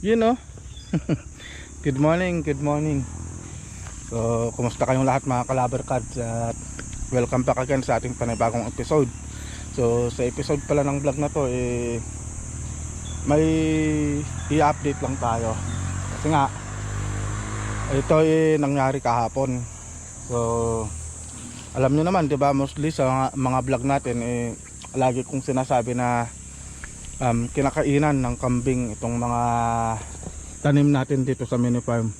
Yun know. Good morning, good morning. So, kumusta kayong lahat mga Kalaber Cards, at welcome back again sa ating panibagong episode. So, sa episode pala ng vlog na to, may i-update lang tayo. Kasi nga, ito nangyari kahapon. So, alam nyo naman, diba, mostly sa mga vlog natin, lagi kong sinasabi na kinakainan ng kambing itong mga tanim natin dito sa mini farm.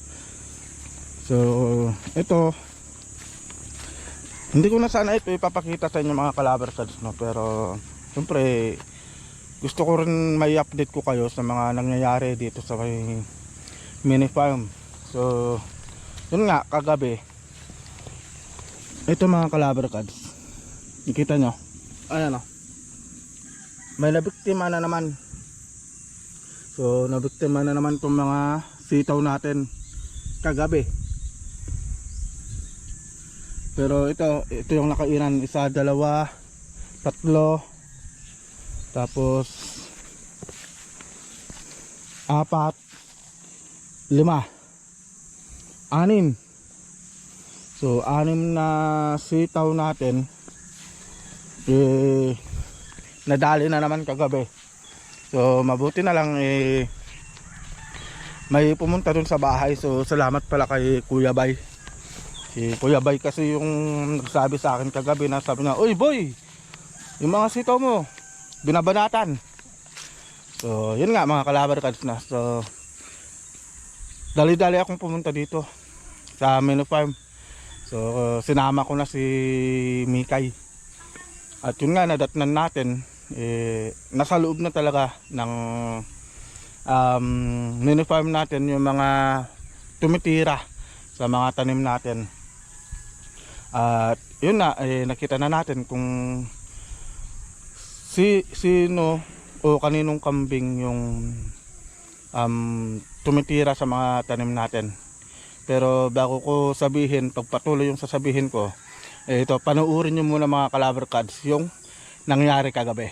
So ito, hindi ko na sana ito ipapakita sa inyo mga Kalaber Cards, no? Pero siyempre gusto ko rin may update ko kayo sa mga nangyayari dito sa mini farm. So yun nga, kagabi ito mga Kalaber Cards, nakita nyo, ayan o, may nabiktima na naman. So nabiktima na naman itong mga sitaw natin kagabi. Pero ito yung nakainan, isa, dalawa, tatlo, tapos apat, lima, anim. So anim na sitaw natin nadali na naman kagabi. So mabuti na lang may pumunta dun sa bahay. So salamat pala kay Kuya Bay. Si Kuya Bay kasi yung nagsabi sa akin kagabi, na sabi na, "Uy boy, yung mga sitaw mo binabanatan." So yun nga mga Kalaber Cards na. So dali-dali akong pumunta dito sa mini farm. So sinama ko na si Mikay. At yun nga, nadatnan natin, nasa loob na talaga ng mini farm natin yung mga tumitira sa mga tanim natin. At yun na, nakita na natin kung sino o kaninong kambing yung tumitira sa mga tanim natin. Pero bago ko sabihin, pagpatuloy yung sasabihin ko, ito, panuurin nyo muna mga Kalaber Cards yung nangyari kagabi.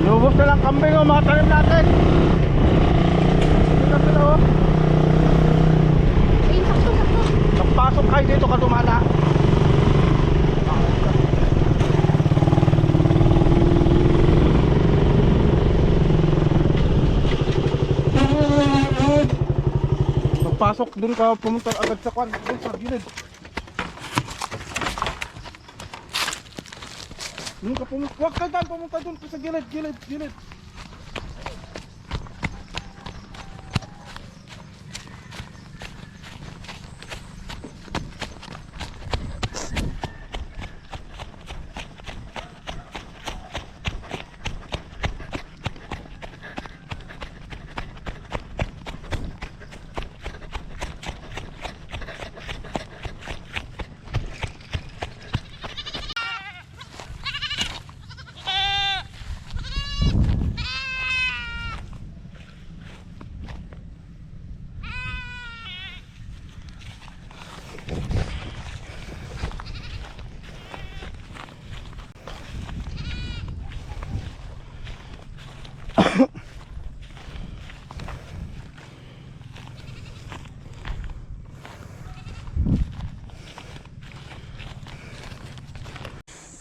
Lubos na lang kambing o mga tanim natin. Dito sila o. Nagpasok kayo dito, kadumana. Pasok dun ka, pumunta agad sa kwan, dun sa gilid. Dun ka pumunta, huwag ka dyan, pumunta dun sa gilid.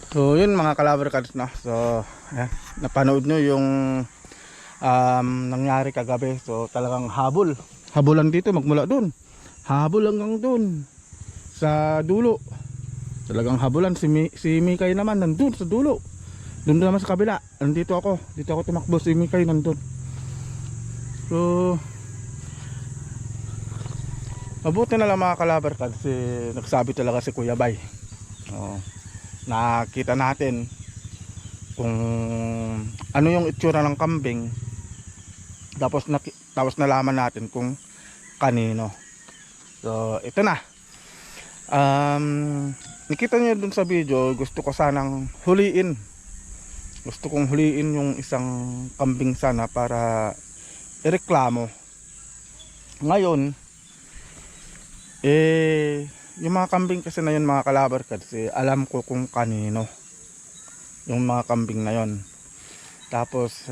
So yun mga Kalaber Cards na. So ayan, napanood nyo yung nangyari kagabi. So talagang habulan dito, magmula dun, habol hanggang dun sa dulo. Talagang habulan. Si Mikay naman nandun sa dulo, dun naman sa kabila. Dito ako tumakbo, si Mikay nandun. So mabuti na lang mga Kalaber Cards, nagsabi talaga si Kuya Bay. Nakita natin kung ano yung itsura ng kambing, tapos nalaman natin kung kanino. So ito na, nakita nyo dun sa video, gusto kong huliin yung isang kambing sana para ireklamo. Ngayon yung mga kambing kasi na yun mga kalabar kasi alam ko kung kanino yung mga kambing na yun. Tapos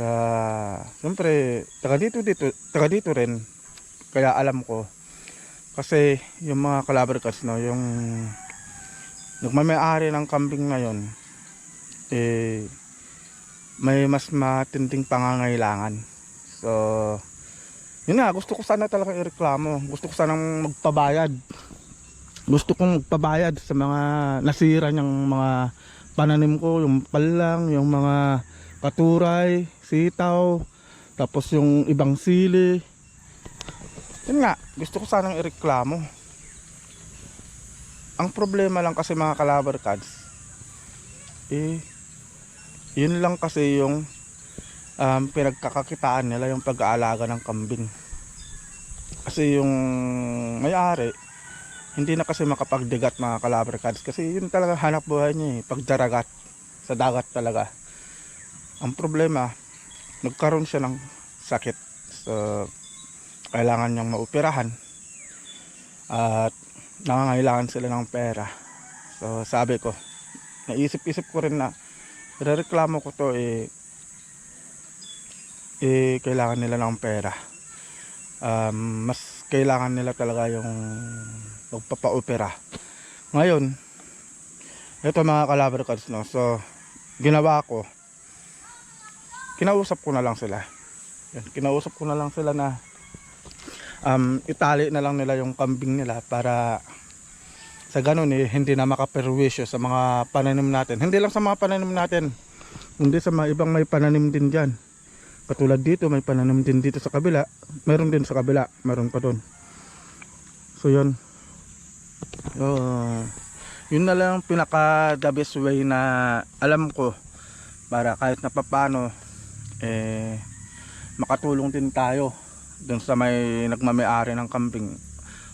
siyempre taga dito rin, kaya alam ko kasi yung mga kalabar kasi no, yung nagmamay-ari ng kambing na yun may mas matinding pangangailangan. So yun nga, gusto ko sana talaga ireklamo, gusto ko sanang magpabayad, gusto kong magpabayad sa mga nasira niyang mga pananim ko, yung palang, yung mga katuray, sitaw, tapos yung ibang sili. Yun nga, gusto ko sanang ireklamo. Ang problema lang kasi mga kalabar cards, yun lang kasi yung pinagkakakitaan nila, yung pag-aalaga ng kambing. Kasi yung may-ari hindi na kasi makapagdigat mga kalabar cards, kasi yun talaga hanap buhay niya pagdaragat sa dagat talaga. Ang problema, nagkaroon siya ng sakit, so kailangan niyang maoperahan at nangangailangan sila ng pera. So sabi ko, naisip-isip ko rin na rereklamo ko to, kailangan nila ng pera. Mas kailangan nila talaga yung magpapa-opera. Ngayon, ito mga kalabar cards, no? So ginawa ko, kinausap ko na lang sila. Kinausap ko na lang sila na itali na lang nila yung kambing nila para sa ganun hindi na makaperwisyo sa mga pananim natin. Hindi lang sa mga pananim natin, hindi sa mga ibang may pananim din dyan. Katulad dito, may pananim din dito sa kabila, meron din sa kabila, meron pa doon. So yun, yun na lang pinaka the best way na alam ko para kahit na papano makatulong din tayo dun sa may nagmamay-ari ng kambing.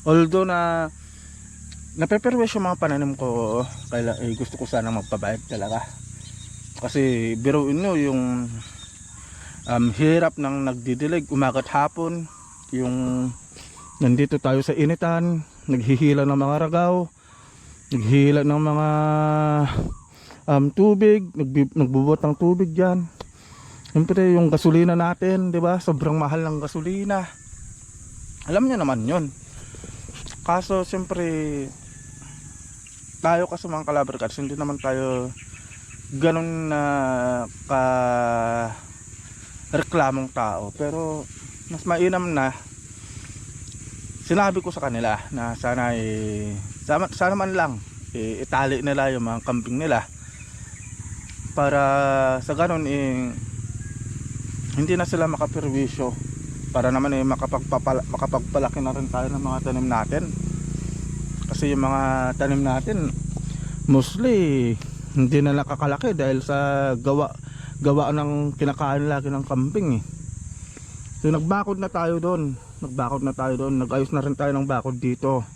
Although na napeperwish yung mga pananim ko, kaya gusto ko sana magpabayad talaga. Kasi biruin nyo yung hirap ng nagdidilig umaga't hapon, yung nandito tayo sa initan, naghihila ng mga ragaw, naghihila ng mga tubig, nagbubuhat ng tubig dyan. Siyempre yung gasolina natin, 'di ba? Sobrang mahal ng gasolina. Alam niyo naman 'yon. Kaso siyempre tayo kasi mga kalabar cards, hindi naman tayo ganun na ka reklamong tao, pero mas mainam na sinabi ko sa kanila na sana sana man lang itali nila yung mga kambing nila para sa ganun hindi na sila makaperwisyo, para naman makapagpalaki na rin tayo ng mga tanim natin. Kasi yung mga tanim natin mostly hindi na nakakalaki dahil sa gawa ng kinakain lagi ng kambing So nagbakod na tayo doon, nag-ayos na rin tayo ng bakod dito.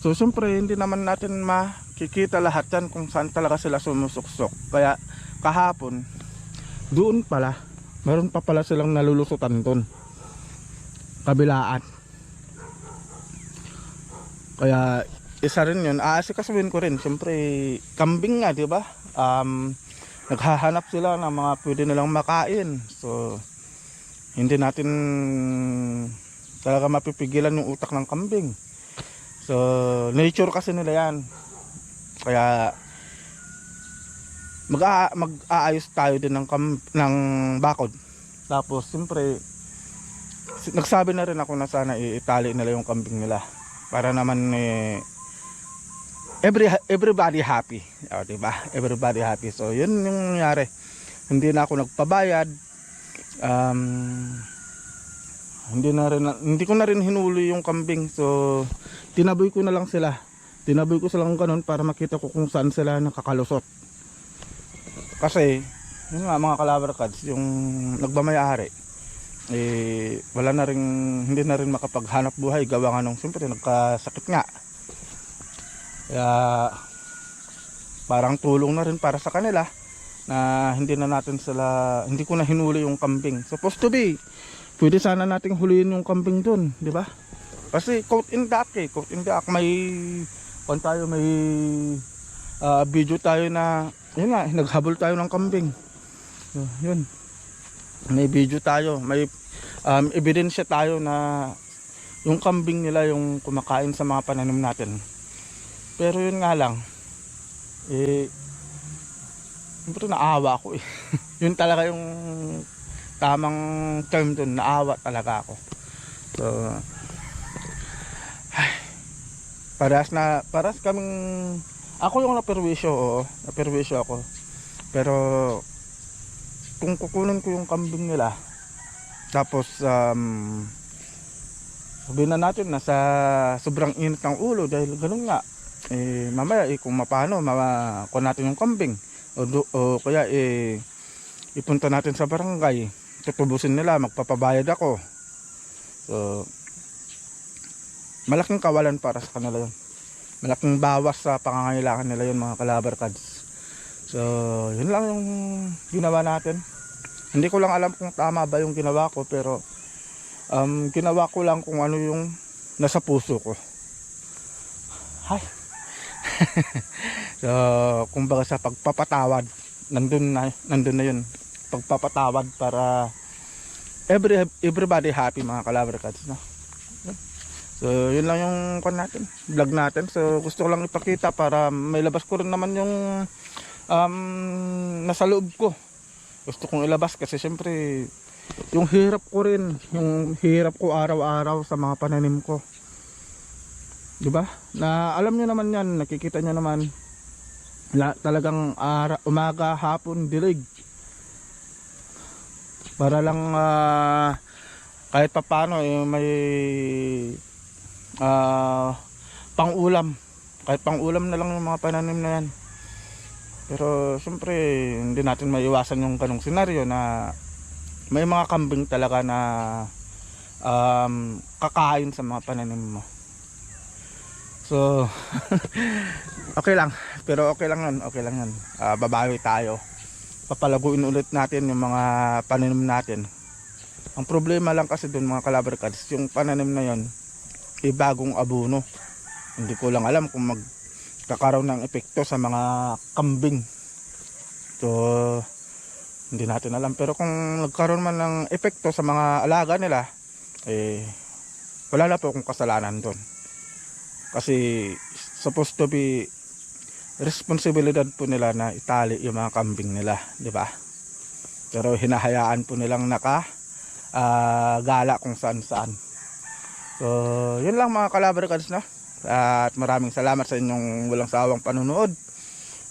So siyempre hindi naman natin makikita lahat yan kung saan talaga sila sumusuksok. Kaya kahapon doon pala meron pa pala silang nalulusutan doon kabilaan. Kaya isa rin yun, aasikasuhin ko rin. Siyempre kambing nga, diba? Naghahanap sila ng mga pwede nilang makain. So hindi natin talaga mapipigilan yung utak ng kambing. So nature kasi nila yan. Kaya mag-aayos tayo din ng bakod. Tapos siyempre nagsabi na rin ako na sana itali nila yung kambing nila para naman everybody happy, diba? Everybody happy. So yun yung nangyari. Hindi na ako nagpabayad, hindi ko na rin hinuli yung kambing. So tinaboy ko na lang sila, tinaboy ko silang ganun para makita ko kung saan sila nakakalusot. Kasi yun nga mga kalabar cards, yung nagmamay-ari wala na rin, hindi na rin makapaghanap buhay gawa nga nung siyempre nagkasakit nga. Kaya parang tulong na rin para sa kanila na hindi ko na hinuli yung kambing. Supposed to be pwede sana nating huliin yung kambing dun, di ba? Kasi coat in the act eh. Coat in the act. May may video tayo na yun nga, naghabol tayo ng kambing. So, yun. May video tayo, may ebidensya tayo na yung kambing nila yung kumakain sa mga pananim natin. Pero yun nga lang, siyempre naawa ako eh. Yun talaga yung tamang term dun, naawa talaga ako. So, paras kaming, ako yung naperwisyo, oo, naperwisyo ako. Pero, kung kukunin ko yung kambing nila, tapos, sabihin na natin na sa sobrang init ng ulo dahil ganun nga, mamaya kung mapano makuha natin yung kambing o kaya ipunta natin sa barangay, tutubusin nila, magpapabayad ako. So malaking kawalan para sa kanila yun, malaking bawas sa pangangailangan nila yun, mga Calabar Cats. So yun lang yung ginawa natin. Hindi ko lang alam kung tama ba yung ginawa ko, pero ginawa ko lang kung ano yung nasa puso ko. Hay. So, kumbaga sa pagpapatawad, nandun na yun. Pagpapatawad para everybody happy, mga Calabar Cats, no? So, yun lang yung vlog natin. So, gusto ko lang ipakita para may labas ko rin naman yung nasa loob ko. Gusto kong ilabas kasi syempre yung hirap ko rin, yung hirap ko araw-araw sa mga pananim ko, diba? Na alam nyo naman yan, nakikita nyo naman talagang umaga, hapon, dilig para lang kahit papano may pang-ulam, kahit pang-ulam na lang yung mga pananim na yan. Pero syempre hindi natin maiwasan yung ganong senaryo na may mga kambing talaga na kakain sa mga pananim mo. So okay lang, pero okay lang yan. Babawi tayo, papalaguin ulit natin yung mga pananim natin. Ang problema lang kasi dun, mga Calabar Cats, yung pananim na yon bagong abono. Hindi ko lang alam kung magkakaroon ng epekto sa mga kambing. So hindi natin alam, pero kung nagkaroon man ng epekto sa mga alaga nila, wala na po akong kasalanan doon. Kasi supposed to be responsibilidad po nila na itali yung mga kambing nila, di ba? Pero hinahayaan po nilang gala kung saan-saan. So, yun lang, mga Calabar Cats, na. At maraming salamat sa inyong walang sawang panunood.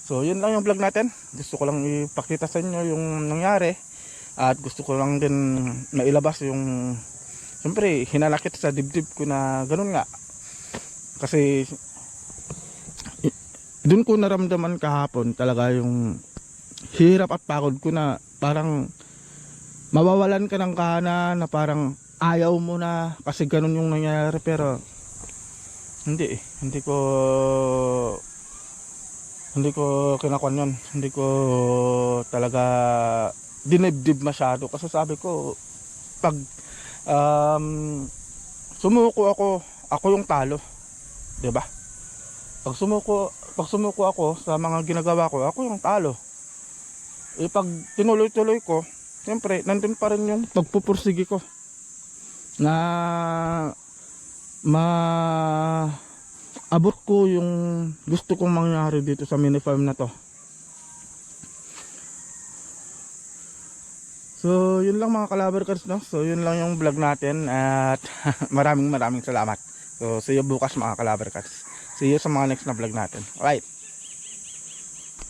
So yun lang yung vlog natin. Gusto ko lang ipakita sa inyo yung nangyari. At gusto ko lang din mailabas yung, siyempre, hinalakit sa dibdib ko na ganun nga. Kasi dun ko naramdaman kahapon talaga yung hirap at pagod ko, na parang mawawalan ka ng kahanan, na parang ayaw mo na kasi ganun yung nangyari. Pero hindi ko kinakwan yun. Hindi ko talaga dinibdib masyado, kasi sabi ko pag sumuko ako yung talo, 'di ba? Pag sumuko ako sa mga ginagawa ko, ako yung talo. Pag tinuloy-tuloy ko, siyempre nandun pa rin yung pagpupursige ko na abot ko yung gusto kong mangyari dito sa mini farm na to. So yun lang, mga Calabar Cats, no? So yun lang yung vlog natin, at maraming salamat. So see you bukas, mga Calabar Cats. See you sa mga next na vlog natin. Alright.